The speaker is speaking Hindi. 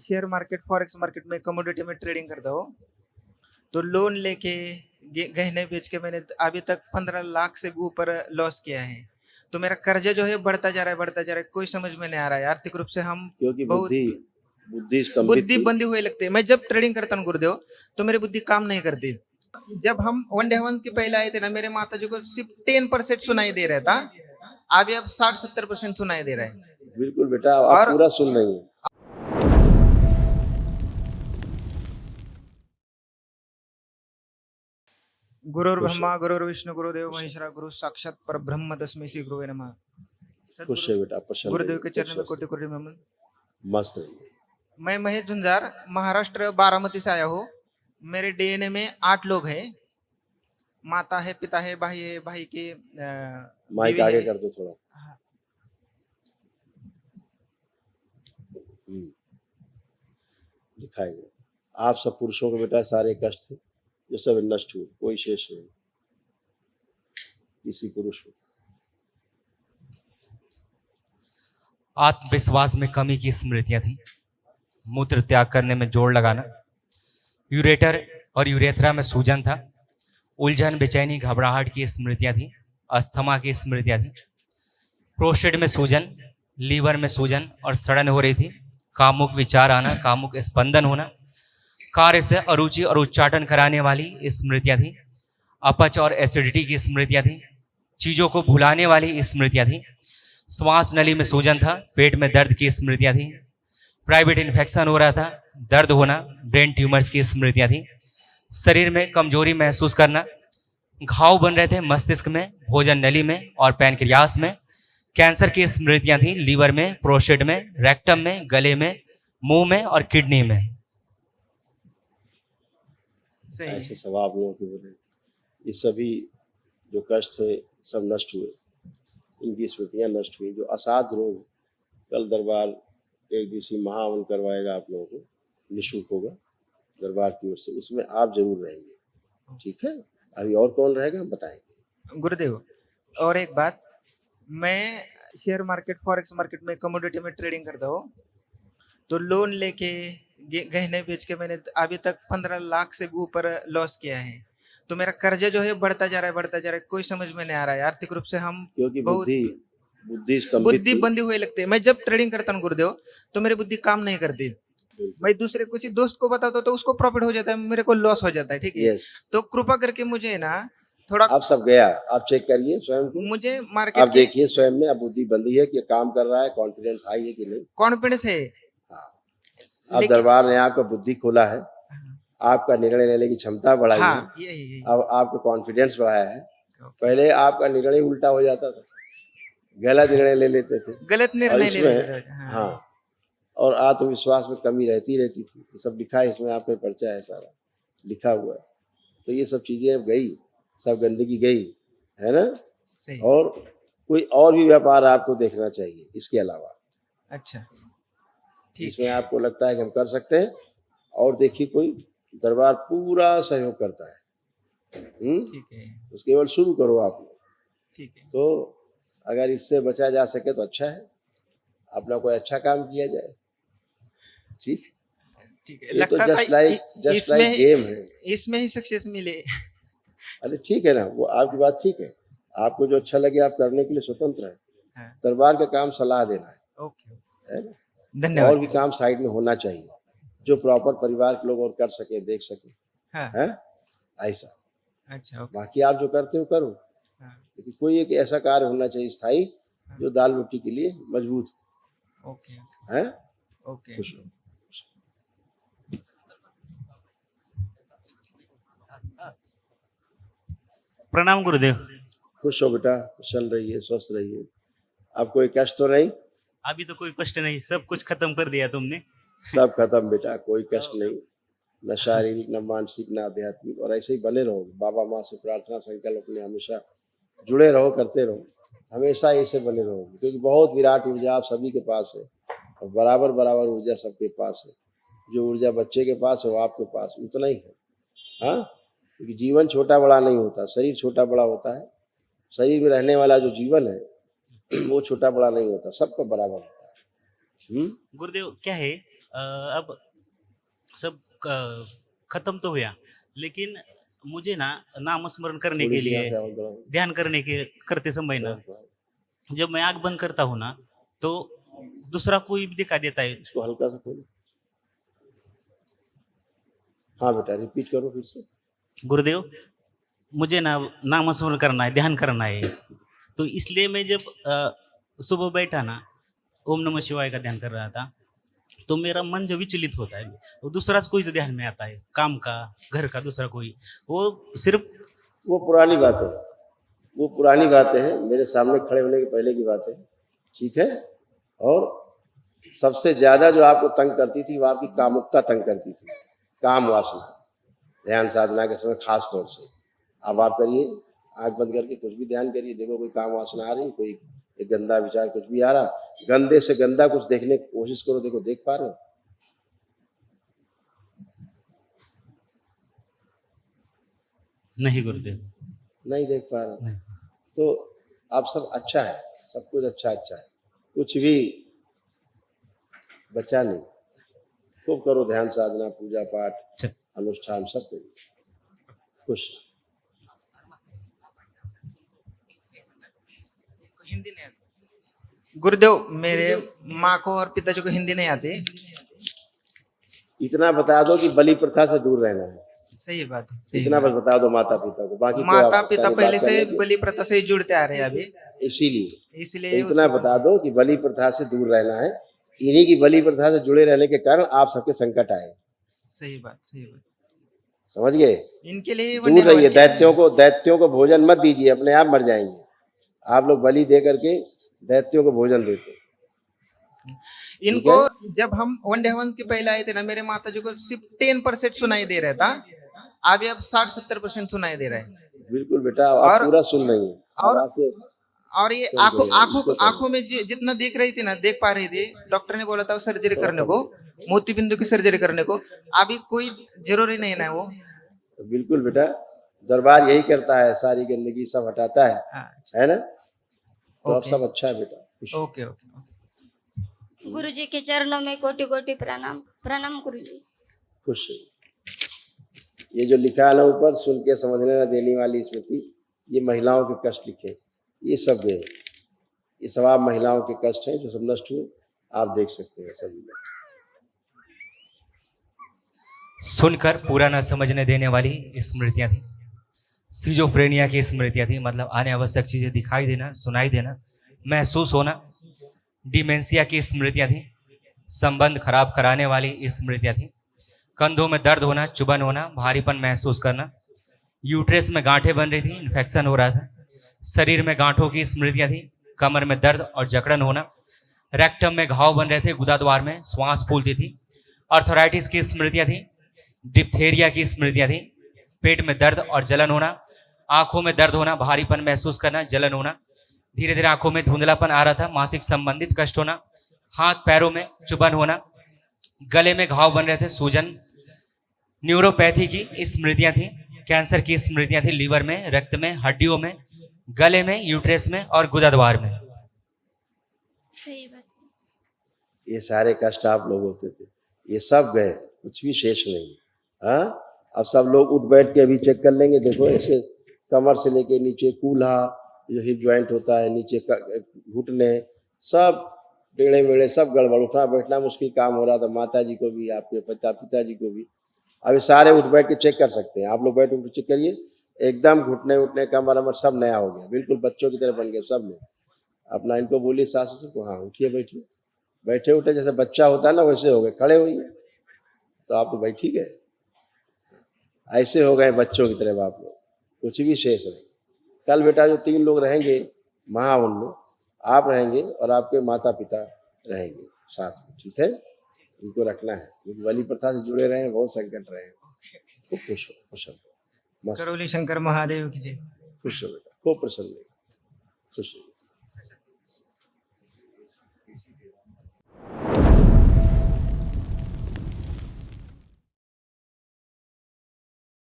शेयर मार्केट फॉरेक्स मार्केट में कमोडिटी में ट्रेडिंग करता हूँ। तो लोन लेके गहने बेच के मैंने अभी तक 15 लाख से भी ऊपर लॉस किया है। तो मेरा कर्जा जो है बढ़ता जा रहा है, बढ़ता जा रहा है। कोई समझ में नहीं आ रहा है। आर्थिक रूप से हम क्योंकि बहुत बुद्धि बुद्धि स्तंभित बुद्धि थी। बंदी हुए लगती है। मैं जब ट्रेडिंग करता हूँ गुरुदेव, तो मेरी बुद्धि काम नहीं करती। जब हम वनडे हवन के पहले आए थे ना, मेरे माता जी को सिर्फ 10% सुनाई दे रहा था। अभी अब 60-70% सुनाई दे रहा है। बिल्कुल बेटा, आप और पूरा सुन रही हैं। गुरुर्ब्रह्मा गुरुर्विष्णु गुरुदेव महेश्वरा, गुरु साक्षात परब्रह्म तस्मै श्री गुरुवे नमः। खुश सद्गुरु है बेटा, प्रसन्न गुरुदेव के रहिए, चरण में स्वस्थ कोटि कोटि नमन। मस्त रहिए। मैं महेश झुंझार, महाराष्ट्र बारामती से आया हूँ। मेरे डीएनए में 8 लोग हैं। माता है, पिता है, भाई है, भाई के माइक बीवी आगे है। कर दो थोड़ा। दिखाएंगे आप सब पुरुषों को बेटा सारे कष्ट थे जो सब नष्ट हुए, कोई शेष नहीं किसी पुरुष को। आत्मविश्वास में कमी की स्मृतियां थी। मूत्र त्याग करने में जोर लगाना, यूरेटर और यूरेथ्रा में सूजन था, उलझन, बेचैनी, घबराहट की स्मृतियां थी, अस्थमा की स्मृतियां थी, प्रोस्टेट में सूजन, लीवर में सूजन और सड़न हो रही थी, कामुक विचार आना, कामुक स्पंदन होना, कार्य से अरुचि और उच्चाटन कराने वाली स्मृतियां थी, अपच और एसिडिटी की स्मृतियां थी, चीजों को भुलाने वाली स्मृतियां थी, श्वास नली में सूजन था, पेट में दर्द की स्मृतियां थी, प्राइवेट इन्फेक्शन हो रहा था, दर्द होना, ब्रेन ट्यूमर्स की स्मृतियां थी, शरीर में कमजोरी महसूस करना, घाव बन रहे थे मस्तिष्क में, भोजन नली में और पैनक्रियास में, कैंसर की स्मृतियां थी लीवर में, प्रोस्टेट में, रेक्टम में, गले में, मुंह में और किडनी में। सही ऐसे है। सब आप लोगों के बोले ये सभी जो कष्ट थे सब नष्ट हुए, इनकी स्मृतियां नष्ट हुई। जो असाध्य रोग, कल दरबार एक दिवसीय महावन करवाएगा आप लोगों को, निःशुल्क होगा दरबार की ओर से, उसमें आप जरूर रहेंगे। ठीक है, अभी और कौन रहेगा बताएंगे। गुरुदेव, और एक बात, मैं शेयर मार्केट फॉरेक्स मार्केट में कमोडिटी में ट्रेडिंग करता हूँ। तो लोन लेके गहने बेच के मैंने अभी तक 15 लाख से भी ऊपर लॉस किया है। तो मेरा कर्जा जो है बढ़ता जा रहा है, बढ़ता जा रहा है। कोई समझ में नहीं आ रहा है। आर्थिक रूप से हम क्योंकि बहुत बुद्धि स्तंभित बुद्धि थी। बंदी हुए लगती है। मैं जब ट्रेडिंग करता हूँ गुरुदेव, तो मेरी बुद्धि काम नहीं करती। मैं दूसरे किसी दोस्त को बताता हूँ तो उसको प्रॉफिट हो जाता है, मेरे को लॉस हो जाता है। ठीक है, यस, तो कृपा करके मुझे ना थोड़ा, आप सब गया, आप चेक करिए स्वयं को, मुझे आप मार्केट की देखिए स्वयं में, अब बुद्धि बंदी है कि काम कर रहा है, कॉन्फिडेंस हाई है कि नहीं। कॉन्फिडेंस है, हाँ, अब लेकिन दरबार ने आपका बुद्धि खोला है, आपका निर्णय लेने की क्षमता बढ़ाई है, हाँ यही अब आपका कॉन्फिडेंस बढ़ाया है। पहले आपका निर्णय उल्टा हो जाता था, गलत निर्णय ले लेते थे, गलत और निर्णय ले लेते इसमें थे। हाँ, और आत्मविश्वास में कमी रहती रहती थी। ये सब लिखा है इसमें, आपका पर्चा है सारा लिखा हुआ है। तो ये सब चीजें अब गई, सब गंदगी गई है ना। सही, और कोई और भी व्यापार आपको देखना चाहिए इसके अलावा, अच्छा ठीक इसमें है, आपको लगता है कि हम कर सकते हैं। और देखिए कोई दरबार पूरा सहयोग करता है। ठीक है, उसके केवल शुरू करो आप लोग। ठीक है, तो अगर इससे बचा जा सके तो अच्छा है, अपना कोई अच्छा काम किया जाए। ठीक, ठीक है। ये तो लगता था जस्ट लाइक गेम है। इसमें ही सक्सेस मिले। अरे ठीक है ना, वो आपकी बात ठीक है, आपको जो अच्छा लगे आप करने के लिए स्वतंत्र है। हाँ, दरबार का काम सलाह देना ओके, है ना। धन्यवाद। और भी काम साइड में होना चाहिए जो प्रॉपर परिवार के लोग और कर सके, देख सके, हाँ, है ऐसा। अच्छा, ओके, बाकी आप जो करते हो करो, हाँ, लेकिन कोई एक ऐसा कार्य होना चाहिए स्थायी जो दाल रोटी के लिए मजबूत ओके, है। ओके। खुश रहो। प्रणाम गुरुदेव। खुश हो बेटा, प्रसन्न रहिए, स्वस्थ रहिए। अब कोई कष्ट तो नहीं? अभी तो कोई कष्ट नहीं, सब कुछ खत्म कर दिया तुमने। सब खत्म बेटा, कोई कष्ट नहीं, न शारीरिक न मानसिक न आध्यात्मिक। और ऐसे ही बने रहो, बाबा माँ से प्रार्थना संकल्प अपने हमेशा जुड़े रहो, करते रहो, हमेशा ऐसे बने रहो। क्योंकि बहुत विराट ऊर्जा आप सभी के पास है, और बराबर बराबर ऊर्जा सबके पास है। जो ऊर्जा बच्चे के पास है वो आपके पास उतना ही है। हाँ, क्योंकि जीवन छोटा बड़ा नहीं होता, शरीर छोटा बड़ा होता है। शरीर में रहने वाला जो जीवन है वो छोटा बड़ा नहीं होता, सबका बराबर होता है। गुरुदेव क्या है, अब सब खत्म तो हुआ, लेकिन मुझे ना नाम स्मरण करने थोड़ी के सी यहाँ लिए, से आवाज बढ़ाओ। ध्यान करते समय ना, जब मैं आंख बंद करता हूँ ना, तो दूसरा कोई भी दिखा देता है। इसको हल्का सा खोलो। हाँ बेटा रिपीट करो फिर से। गुरुदेव, मुझे ना नाम स्मरण करना है, ध्यान करना है, तो इसलिए मैं जब सुबह बैठा ना, ओम नमः शिवाय का ध्यान कर रहा था, तो मेरा मन जो विचलित होता है, वो दूसरा कोई जो ध्यान में आता है, काम का, घर का, दूसरा कोई, वो सिर्फ वो पुरानी बातें हैं, वो पुरानी बातें हैं, मेरे सामने खड़े होने के पहले की बातें हैं, ठीक है। और सबसे ज्यादा जो आपको तंग करती थी वो आपकी कामुकता तंग करती थी, काम वासना, ध्यान साधना के समय खास तौर से। अब आप करिए, आंख बंद करके कुछ भी ध्यान करिए, देखो कोई काम वासना आ रही, कोई एक गंदा विचार कुछ भी आ रहा, गंदे से गंदा कुछ देखने की कोशिश करो, देखो देख पा रहे हो? नहीं गुरुदेव, नहीं देख पा रहे। नहीं। तो अब सब अच्छा है, सब कुछ अच्छा अच्छा है, कुछ भी बचा नहीं। खूब करो ध्यान साधना, पूजा पाठ, अच्छा, अनुष्ठान सब करिए, खुश। हिंदी नहीं आती गुरुदेव, मेरे माँ को और पिताजी को हिंदी नहीं आती। इतना बता दो कि बलि प्रथा से दूर रहना है, सही बात है, सही इतना बात। बस बता दो माता पिता को, बाकी कोई माता आवश्यकता पिता नहीं पहले बात से करने की। बलि प्रथा से ही जुड़ते आ रहे हैं अभी, इसीलिए तो इसलिए इतना बता दो कि बलि प्रथा से दूर रहना है। इन्हीं की बलि प्रथा से जुड़े रहने के कारण आप सबके संकट आए, सही बात, सही बात। समझ गए? इनके लिए दूर रहिए, दैत्यों को भोजन मत दीजिए, अपने आप मर जाएंगे। आप लोग बलि दे करके दैत्यों को भोजन देते हैं। इनको जब हम वनडे हवन के पहले आए थे ना, मेरे माता जी को सिर्फ 10% सुनाई दे रहा था, अभी अब 60-70% सुनाई दे रहा है। बिल्कुल बेटा, आप और- पूरा सुन रही हैं। और- अब आपसे और ये छोड़ दो यार, इसको करो। आंखों में जितना देख रही थी ना, देख पा रही थी, डॉक्टर ने बोला था सर्जरी करने को, मोती बिंदु की सर्जरी करने को, अभी कोई जरूरी नहीं ना वो। बिल्कुल बेटा, दरबार यही करता है, सारी गंदगी सब हटाता है ना? तो अब ओके। सब अच्छा है बेटा, खुश। Okay okay. गुरु जी के चरणों में कोटि कोटि प्रणाम। प्रणाम गुरु जी। खुश रहिए। ये जो लिखा है ना ऊपर, सुन के समझने न देने वाली स्मृति, ये महिलाओं के कष्ट लिखे, ये सब गए, ये सब आप महिलाओं के कष्ट हैं जो सब नष्ट हुए, आप देख सकते हैं सभी में। सुनकर पूरा न समझने देने वाली स्मृतियां थी, सिजोफ्रेनिया की स्मृतियां थी, मतलब आने आवश्यक चीजें दिखाई देना, सुनाई देना, महसूस होना। डिमेंशिया की स्मृतियां थी, संबंध खराब कराने वाली स्मृतियां थी। कंधों में दर्द होना, चुभन होना, भारीपन महसूस करना। यूट्रेस में गांठें बन रही थी, इन्फेक्शन हो रहा था। शरीर में गांठों की स्मृतियां थी, कमर में दर्द और जकड़न होना। रेक्टम में घाव बन रहे थे, गुदाद्वार में श्वास फूलती थी। आर्थराइटिस की स्मृतियां थी, डिप्थेरिया की स्मृतियां थी, पेट में दर्द और जलन होना। आंखों में दर्द होना, भारीपन महसूस करना, जलन होना। धीरे धीरे आंखों में धुंधलापन आ रहा था, मासिक संबंधित कष्ट होना। हाथ पैरों में चुभन होना, गले में घाव बन रहे थे, सूजन। न्यूरोपैथी की स्मृतियां थी, कैंसर की स्मृतियां थी, लीवर में, रक्त में, हड्डियों में, गले में, यूट्रेस में और गुदाद्वार में। सही बात। ये सारे कष्ट आप लोग होते थे, ये सब गए, कुछ भी शेष नहीं। हाँ, अब सब लोग उठ बैठ के अभी चेक कर लेंगे। देखो ऐसे कमर से लेके नीचे कूल्हा, जो हिप ज्वाइंट होता है, नीचे घुटने, सब टेढ़े मेढ़े, सब गड़बड़, उठना बैठना मुश्किल काम हो रहा था माता जी को भी, आपके पिताजी को भी। अभी सारे उठ बैठ के चेक कर सकते हैं, आप लोग बैठ उठ चेक करिए, एकदम घुटने उठने कमर अमर सब नया हो गया, बिल्कुल बच्चों की तरह बन गए सब लोग। अपना इनको बोलिए सास ससुर को, हाँ उठिए बैठिए, बैठे उठे जैसे बच्चा होता है ना वैसे हो गए, खड़े होइए। तो आप तो बैठी गए, ऐसे हो गए बच्चों की तरह आप लोग, कुछ भी शेष नहीं। कल बेटा जो 3 लोग रहेंगे महावन में, आप रहेंगे और आपके माता पिता रहेंगे साथ में, ठीक है? इनको रखना है, क्योंकि बलि प्रथा से जुड़े रहे हैं, बहुत संकट रहे हैं। खूब खुश हो, खुश हो, मस्त करौली शंकर महादेव की जय। खुश हो बेटा, खूब प्रसन्न, खुश हो।